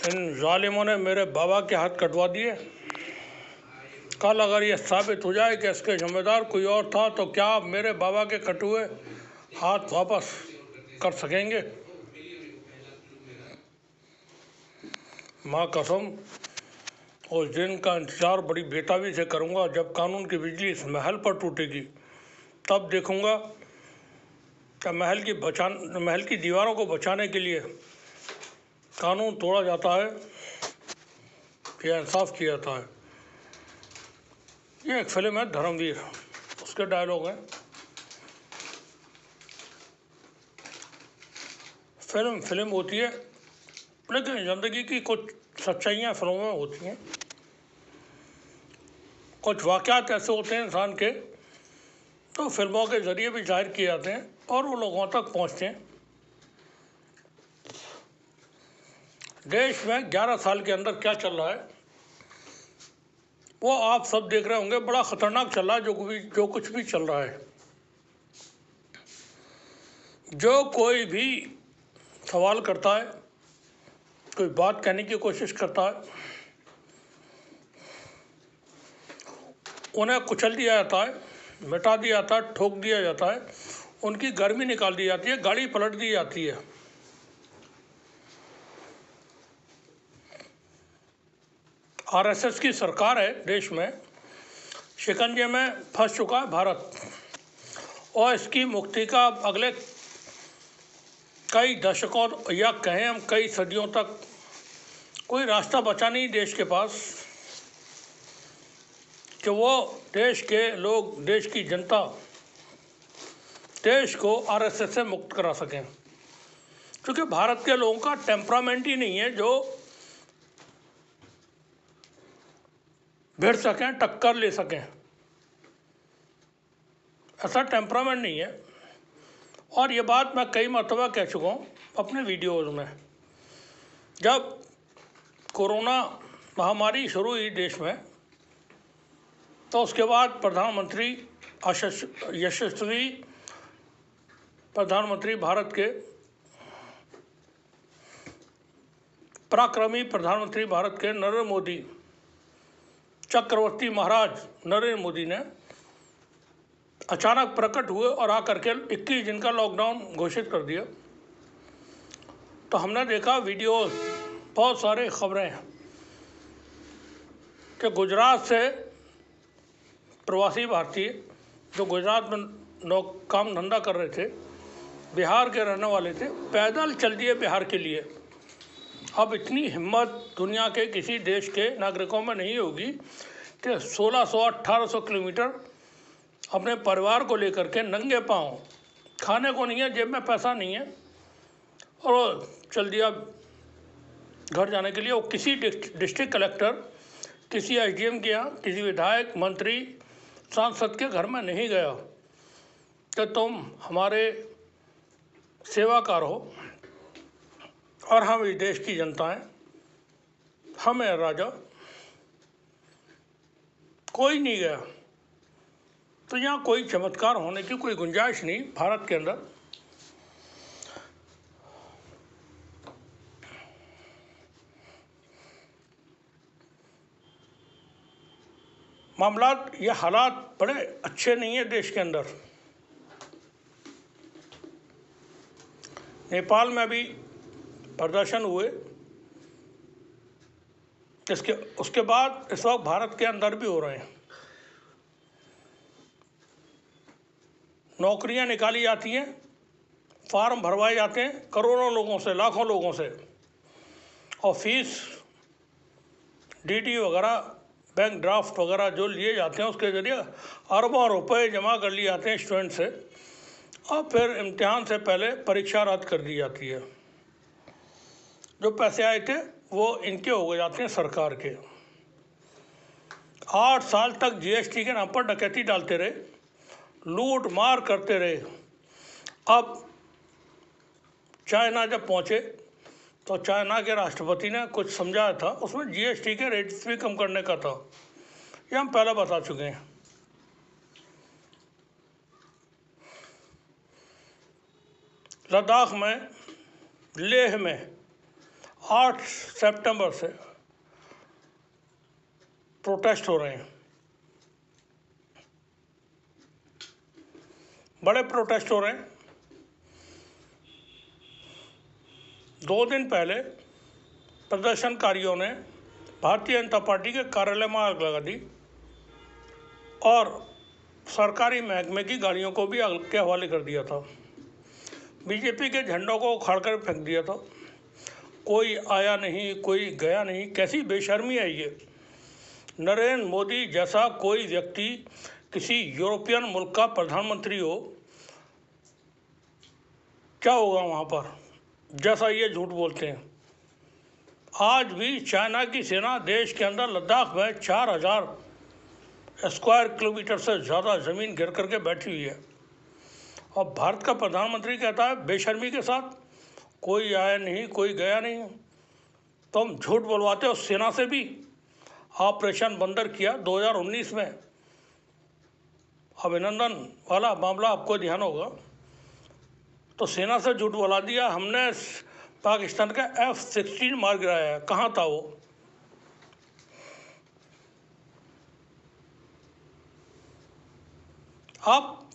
इन जालिमों ने मेरे बाबा के हाथ कटवा दिए। कल अगर ये साबित हो जाए कि इसके जिम्मेदार कोई और था तो क्या आप मेरे बाबा के कटे हुए हाथ वापस कर सकेंगे? माँ कसम, उस दिन का इंतजार बड़ी बेताबी से करूँगा जब कानून की बिजली इस महल पर टूटेगी। तब देखूँगा कि महल की दीवारों को बचाने के लिए कानून तोड़ा जाता है या इंसाफ किया जाता है। ये एक फिल्म है धर्मवीर, उसके डायलॉग हैं। फिल्म होती है, लेकिन ज़िंदगी की कुछ सच्चाइयाँ फिल्मों में होती हैं। कुछ वाक़यात ऐसे होते हैं इंसान के, तो फिल्मों के ज़रिए भी जाहिर किए जाते हैं और वो लोगों तक पहुँचते हैं। देश में 11 साल के अंदर क्या चल रहा है वो आप सब देख रहे होंगे। बड़ा ख़तरनाक चल रहा है जो कुछ भी चल रहा है। जो कोई भी सवाल करता है, कोई बात कहने की कोशिश करता है, उन्हें कुचल दिया जाता है, मिटा दिया जाता है, ठोक दिया जाता है, उनकी गर्मी निकाल दी जाती है, गाड़ी पलट दी जाती है। आरएसएस की सरकार है देश में, शिकंजे में फंस चुका है भारत, और इसकी मुक्ति का अगले कई दशकों या कहें हम कई सदियों तक कोई रास्ता बचा नहीं देश के पास कि वो देश के लोग, देश की जनता, देश को आरएसएस से मुक्त करा सकें। क्योंकि भारत के लोगों का टेम्परामेंट ही नहीं है जो भिड़ सकें, टक्कर ले सकें, ऐसा टेम्परामेंट नहीं है। और ये बात मैं कई मरतबा कह चुका हूँ अपने वीडियोज़ में। जब कोरोना महामारी शुरू हुई देश में, तो उसके बाद प्रधानमंत्री, यशस्वी प्रधानमंत्री, भारत के पराक्रमी प्रधानमंत्री भारत के नरेंद्र मोदी, चक्रवर्ती महाराज नरेंद्र मोदी ने अचानक प्रकट हुए और आकर के 21 दिन का लॉकडाउन घोषित कर दिया। तो हमने देखा वीडियोस, बहुत सारे खबरें कि गुजरात से प्रवासी भारतीय जो गुजरात में काम धंधा कर रहे थे, बिहार के रहने वाले थे, पैदल चल दिए बिहार के लिए। अब इतनी हिम्मत दुनिया के किसी देश के नागरिकों में नहीं होगी कि 1600-1800 किलोमीटर अपने परिवार को लेकर के नंगे पांव, खाने को नहीं है, जेब में पैसा नहीं है, और चल दिया घर जाने के लिए। वो किसी डिस्ट्रिक्ट कलेक्टर, किसी एसडीएम के यहाँ, किसी विधायक, मंत्री, सांसद के घर में नहीं गया कि तुम हमारे सेवाकार हो और हम इस देश की जनता हैं, हम हैं राजा। कोई नहीं गया। तो यहाँ कोई चमत्कार होने की कोई गुंजाइश नहीं भारत के अंदर। मामलात, ये हालात बड़े अच्छे नहीं है देश के अंदर। नेपाल में भी प्रदर्शन हुए, उसके बाद इस वक्त भारत के अंदर भी हो रहे हैं। नौकरियां निकाली जाती हैं, फार्म भरवाए जाते हैं करोड़ों लोगों से, लाखों लोगों से, और फीस, डीडी वगैरह, बैंक ड्राफ्ट वगैरह जो लिए जाते हैं, उसके ज़रिए अरबों रुपए जमा कर लिए जाते हैं स्टूडेंट से, और फिर इम्तिहान से पहले परीक्षा रद्द कर दी जाती है। जो पैसे आए थे वो इनके हो जाते हैं सरकार के। 8 साल तक जीएसटी के नाम पर डकैती डालते रहे, लूट मार करते रहे। अब चाइना जब पहुँचे तो चाइना के राष्ट्रपति ने कुछ समझाया था, उसमें जीएसटी के रेट्स भी कम करने का था। ये हम पहले बता चुके हैं। लद्दाख में, लेह में 8 सितंबर से प्रोटेस्ट हो रहे हैं, बड़े प्रोटेस्ट हो रहे हैं। 2 दिन पहले प्रदर्शनकारियों ने भारतीय जनता पार्टी के कार्यालय में आग लगा दी और सरकारी महकमे की गाड़ियों को भी आग के हवाले कर दिया था। बीजेपी के झंडों को उखाड़ कर फेंक दिया था। कोई आया नहीं, कोई गया नहीं। कैसी बेशर्मी है ये। नरेंद्र मोदी जैसा कोई व्यक्ति किसी यूरोपियन मुल्क का प्रधानमंत्री हो, क्या होगा वहाँ पर, जैसा ये झूठ बोलते हैं। आज भी चाइना की सेना देश के अंदर लद्दाख में 4000 स्क्वायर किलोमीटर से ज़्यादा ज़मीन घेर करके बैठी हुई है और भारत का प्रधानमंत्री कहता है बेशर्मी के साथ, कोई आया नहीं, कोई गया नहीं। तो हम झूठ बोलवाते हो। सेना से भी ऑपरेशन बंदर किया 2019 में, अभिनंदन वाला मामला आपको ध्यान होगा। तो सेना से झूठ बोला दिया हमने, पाकिस्तान का F-16 मार गिराया है। कहाँ था वो? आप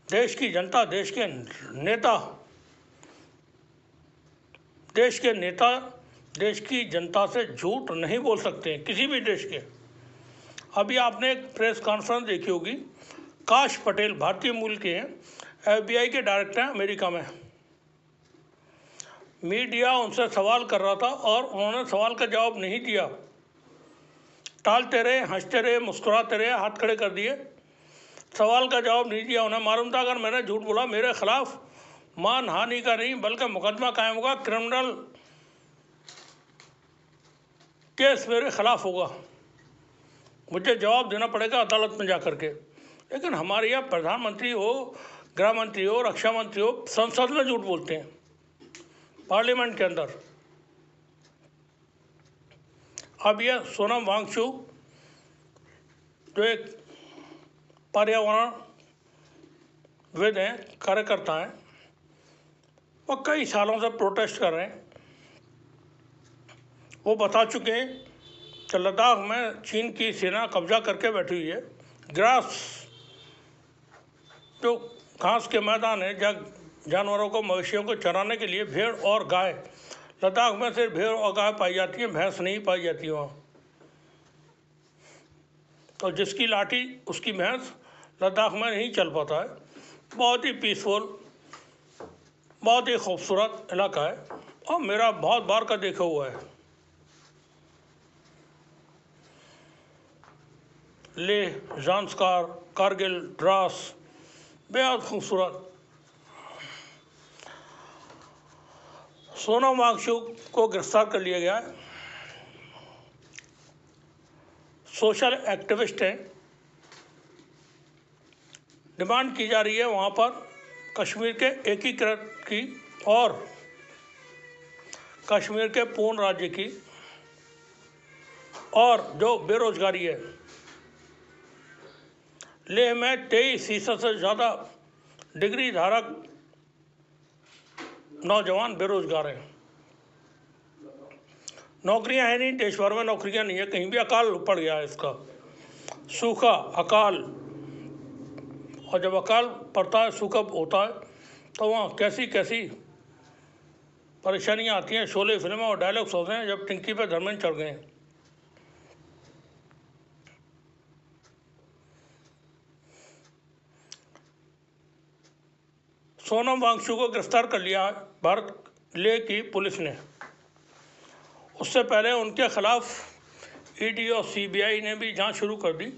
देश की जनता, देश के नेता देश की जनता से झूठ नहीं बोल सकते हैं, किसी भी देश के। अभी आपने एक प्रेस कॉन्फ्रेंस देखी होगी, काश पटेल भारतीय मूल के हैं, FBI के डायरेक्टर हैं अमेरिका में। मीडिया उनसे सवाल कर रहा था और उन्होंने सवाल का जवाब नहीं दिया, टालते रहे, हंसते रहे, मुस्कुराते रहे, हाथ खड़े कर दिए, सवाल का जवाब नहीं दिया। उन्हें मालूम था अगर मैंने झूठ बोला मेरे खिलाफ मानहानि का नहीं बल्कि मुकदमा कायम होगा, क्रिमिनल केस मेरे खिलाफ होगा, मुझे जवाब देना पड़ेगा अदालत में जाकर के। लेकिन हमारे यहाँ प्रधानमंत्री हो, गृह मंत्री हो, रक्षा मंत्री हो, संसद में झूठ बोलते हैं, पार्लियामेंट के अंदर। अब यह सोनम वांगचुक जो एक पर्यावरणविद हैं, कार्यकर्ता हैं, वो कई सालों से प्रोटेस्ट कर रहे हैं। वो बता चुके हैं कि लद्दाख में चीन की सेना कब्जा करके बैठी हुई है। ग्रास जो घास के मैदान है जहाँ जानवरों को, मवेशियों को चराने के लिए भेड़ और गाय, लद्दाख में सिर्फ भेड़ और गाय पाई जाती है, भैंस नहीं पाई जाती वहाँ। तो जिसकी लाठी उसकी भैंस लद्दाख में नहीं चल पाता है। बहुत ही पीसफुल, बहुत ही खूबसूरत इलाका है और मेरा बहुत बार का देखा हुआ है। लेह, ज़ांस्कार, कारगिल, द्रास, बेहद खूबसूरत। सोनम वांगचुक को गिरफ्तार कर लिया गया है। सोशल एक्टिविस्ट हैं। डिमांड की जा रही है वहाँ पर कश्मीर के एकीकरण की और कश्मीर के पूर्ण राज्य की, और जो बेरोजगारी है, लेह में 23% से ज़्यादा डिग्री धारक नौजवान बेरोजगार हैं। नौकरियां हैं नहीं, देश भर में नौकरियां नहीं है, कहीं भी अकाल पड़ गया है इसका, सूखा, अकाल। और जब अकाल पड़ता है, सूखा होता है, तो वहाँ कैसी कैसी परेशानियां आती हैं। शोले फिल्म और डायलॉग्स होते हैं जब टिंकी पे धर्मेंद्र चढ़ गए। सोनम वांगचुक को गिरफ्तार कर लिया भारत लेह की पुलिस ने। उससे पहले उनके खिलाफ ED और CBI ने भी जांच शुरू कर दी।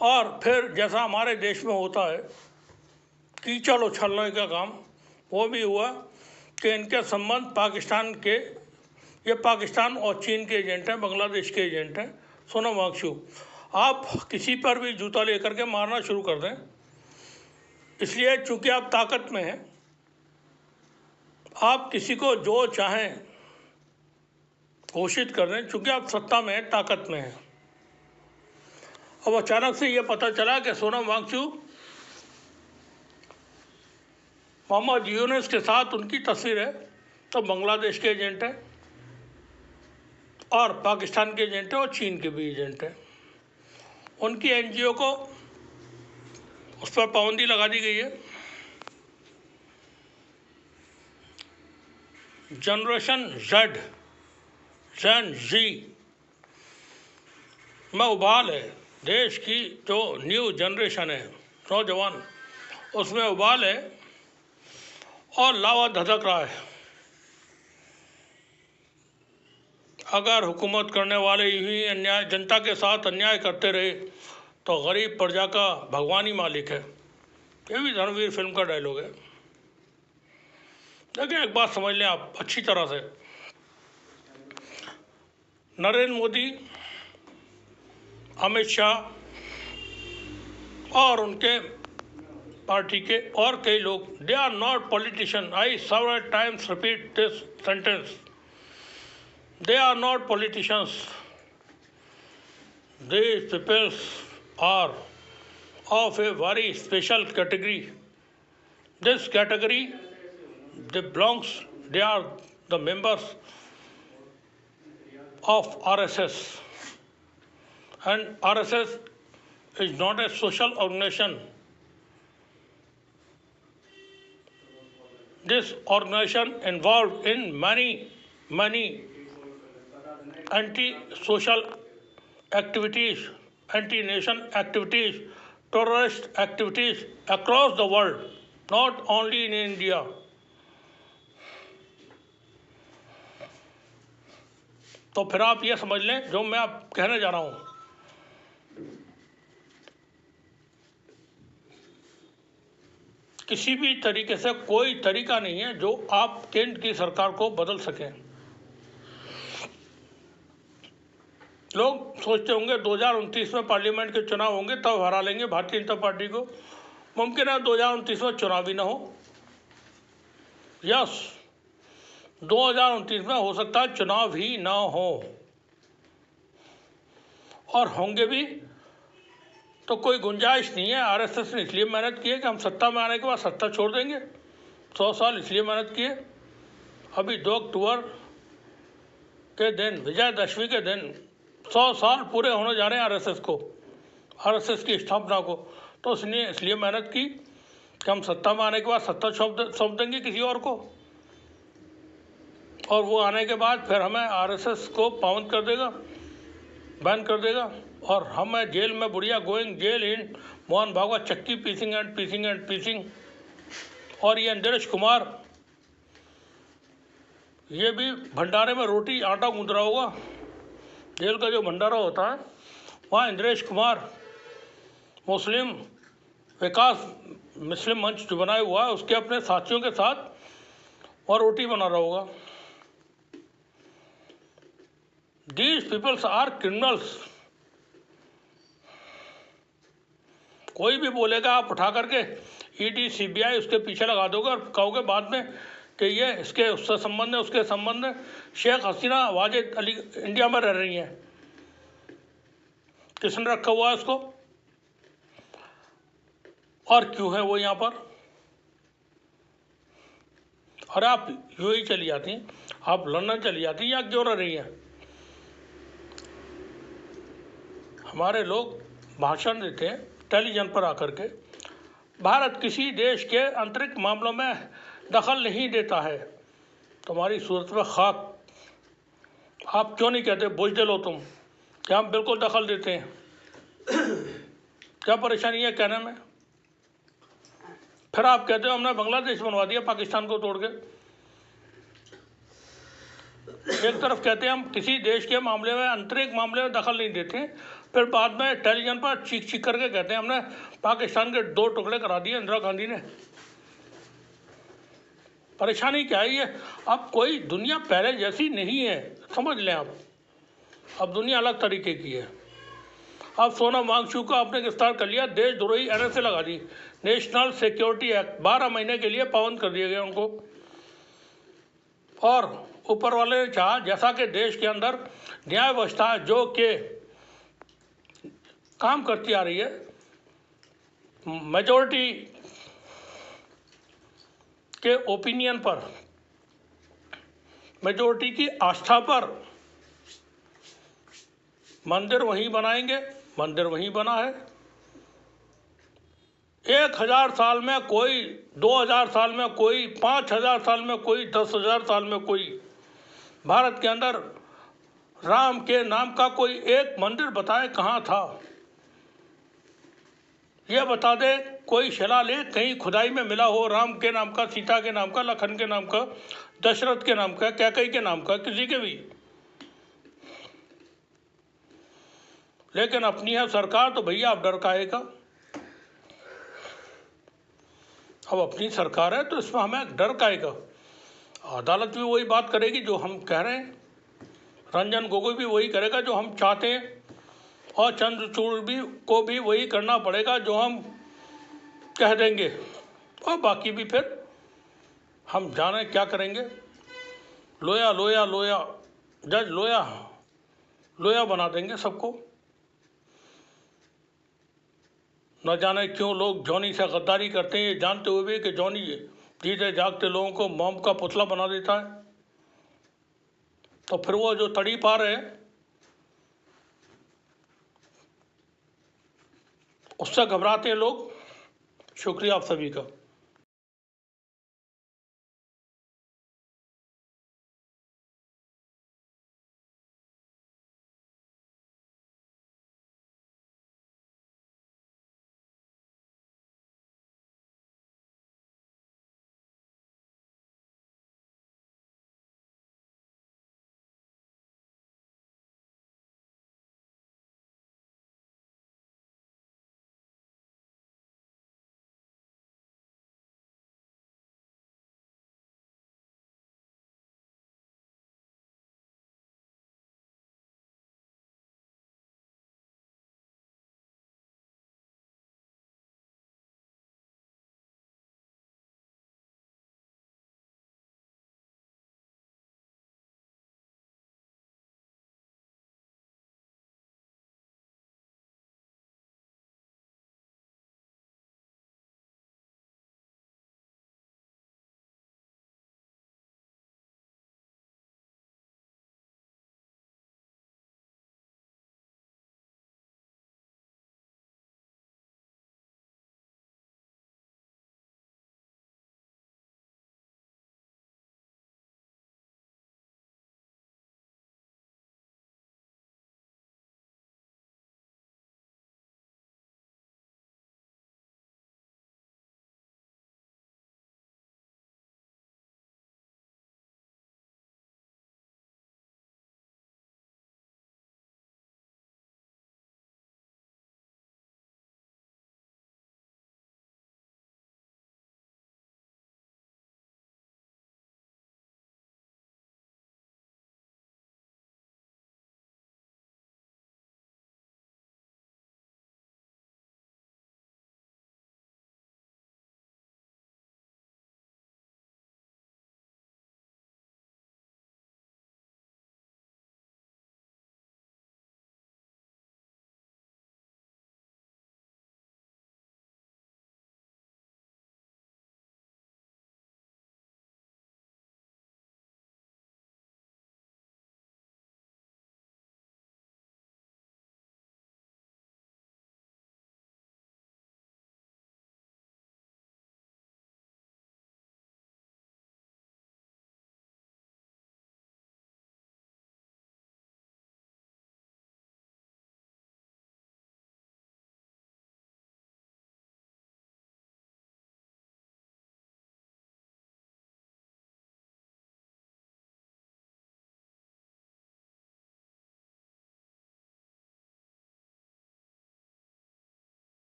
और फिर जैसा हमारे देश में होता है कीचड़ उछलने का काम, वो भी हुआ कि इनके संबंध पाकिस्तान के, ये पाकिस्तान और चीन के एजेंट हैं, बांग्लादेश के एजेंट हैं। सोनम वांगचुक, आप किसी पर भी जूता लेकर के मारना शुरू कर दें, इसलिए चूंकि आप ताकत में हैं, आप किसी को जो चाहें घोषित कर दें, चूंकि आप सत्ता में हैं, ताकत में हैं। अब अचानक से ये पता चला कि सोनम वांगचुक, मोहम्मद यूनुस के साथ उनकी तस्वीर है, तो बांग्लादेश के एजेंट है और पाकिस्तान के एजेंट है और चीन के भी एजेंट है। उनकी एनजीओ को उस पर पाबंदी लगा दी गई है। जनरेशन जेन जी में उबाल है। देश की जो न्यू जनरेशन है, नौजवान, उसमें उबाल है और लावा धधक रहा है। अगर हुकूमत करने वाले ही अन्याय, जनता के साथ अन्याय करते रहे तो गरीब प्रजा का भगवान ही मालिक है। ये भी धर्मवीर फिल्म का डायलॉग है। देखिए, एक बात समझ लें आप अच्छी तरह से, नरेंद्र मोदी, अमित शाह और उनके पार्टी के और कई लोग, they are not politician. I several times repeat this sentence. They are not politicians. These people are of a very special category. This category, they are the members of RSS. And RSS is not a social organization. This organization involved in many anti-social activities, anti-nation activities, terrorist activities across the world, not only in India. तो फिर आप ये समझ लें जो मैं आप कहने जा रहा हूँ। किसी भी तरीके से कोई तरीका नहीं है जो आप केंद्र की सरकार को बदल सकें। लोग सोचते होंगे 2029 में पार्लियामेंट के चुनाव होंगे तब हरा लेंगे भारतीय जनता पार्टी को। मुमकिन है 2029 में चुनाव भी ना हो। यस, 2029 में हो सकता है चुनाव ही ना हो, और होंगे भी तो कोई गुंजाइश नहीं है। आरएसएस ने इसलिए मेहनत की है कि हम सत्ता में आने के बाद सत्ता छोड़ देंगे। 100 साल इसलिए मेहनत की है। अभी 2 अक्टूबर के दिन, विजयदशमी के दिन 100 साल पूरे होने जा रहे हैं आरएसएस की स्थापना को। तो उसने इसलिए मेहनत की कि हम सत्ता में आने के बाद सत्ता सौंप देंगे किसी और को, और वो आने के बाद फिर हमें आरएसएस को पाबंद कर देगा, बैन कर देगा, और हमें जेल में बुढ़िया गोइंग जेल इन मोहन भागवत चक्की पीसिंग एंड पीसिंग। और ये इंद्रेश कुमार, ये भी भंडारे में रोटी आटा गूंद रहा होगा। जेल का जो भंडारा होता है वहाँ इंद्रेश कुमार मुस्लिम मंच जो बनाया हुआ है उसके अपने साथियों के साथ वहाँ रोटी बना रहा होगा। These peoples are criminals. कोई भी बोलेगा आप उठा करके ईडी सीबीआई उसके पीछे लगा दोगे और कहोगे बाद में कि ये इसके उससे संबंध है उसके संबंध है। शेख हसीना वाजिद अली इंडिया में रह रही हैं, किसने रखा हुआ है उसको, और क्यों है वो यहाँ पर? और आप यूएई चली जाती, आप लंदन चली जाती, या क्यों रह रही हैं? हमारे लोग भाषण देते हैं टेलीविजन पर आकर के, भारत किसी देश के आंतरिक मामलों में दखल नहीं देता है। तुम्हारी सूरत में खाक, आप क्यों नहीं कहते बुज़दिल हो तुम कि हम बिल्कुल दखल देते हैं? क्या परेशानी है कहने में? फिर आप कहते हो हमने बांग्लादेश बनवा दिया पाकिस्तान को तोड़ के। एक तरफ कहते हैं हम किसी देश के मामले में, आंतरिक मामले में दखल नहीं देते, फिर बाद में टेलीविजन पर चीख करके कहते हैं हमने पाकिस्तान के 2 टुकड़े करा दिए इंदिरा गांधी ने। परेशानी क्या है ये? अब कोई दुनिया पहले जैसी नहीं है, समझ लें आप। अब दुनिया अलग तरीके की है। अब सोनम वांगचुक को आपने गिरफ्तार कर लिया, देशद्रोही एनएसए लगा दी, नेशनल सिक्योरिटी एक्ट, 12 महीने के लिए पाबंद कर दिए गए उनको। और ऊपर वाले ने चाहा जैसा कि देश के अंदर न्याय व्यवस्था जो कि काम करती आ रही है, मेजॉरिटी के ओपिनियन पर मेजोरिटी की आस्था पर मंदिर वहीं बनाएंगे, मंदिर वहीं बना है। 1000 साल में कोई, 2000 साल में कोई, 5000 साल में कोई, 10,000 साल में कोई भारत के अंदर राम के नाम का कोई एक मंदिर बताए कहाँ था? यह बता दे कोई शिलालेख कहीं खुदाई में मिला हो राम के नाम का, सीता के नाम का, लखन के नाम का, दशरथ के नाम का, कैकई के नाम का, किसी के भी। लेकिन अपनी है सरकार तो भैया अब डर काहेगा? अब अपनी सरकार है तो इसमें हमें डर काहेगा? अदालत भी वही बात करेगी जो हम कह रहे हैं, रंजन गोगोई भी वही करेगा जो हम चाहते हैं, और चंद्रचूड़ को भी वही करना पड़ेगा जो हम कह देंगे, और बाकी भी फिर हम जाने क्या करेंगे। लोया लोया लोया, जज लोया लोया बना देंगे सबको। न जाने क्यों लोग जॉनी से गद्दारी करते हैं, जानते हुए भी कि जॉनी जीते जागते लोगों को मॉम का पुतला बना देता है। तो फिर वो जो तड़ी पा रहे हैं उससे घबराते हैं लोग। शुक्रिया आप सभी का।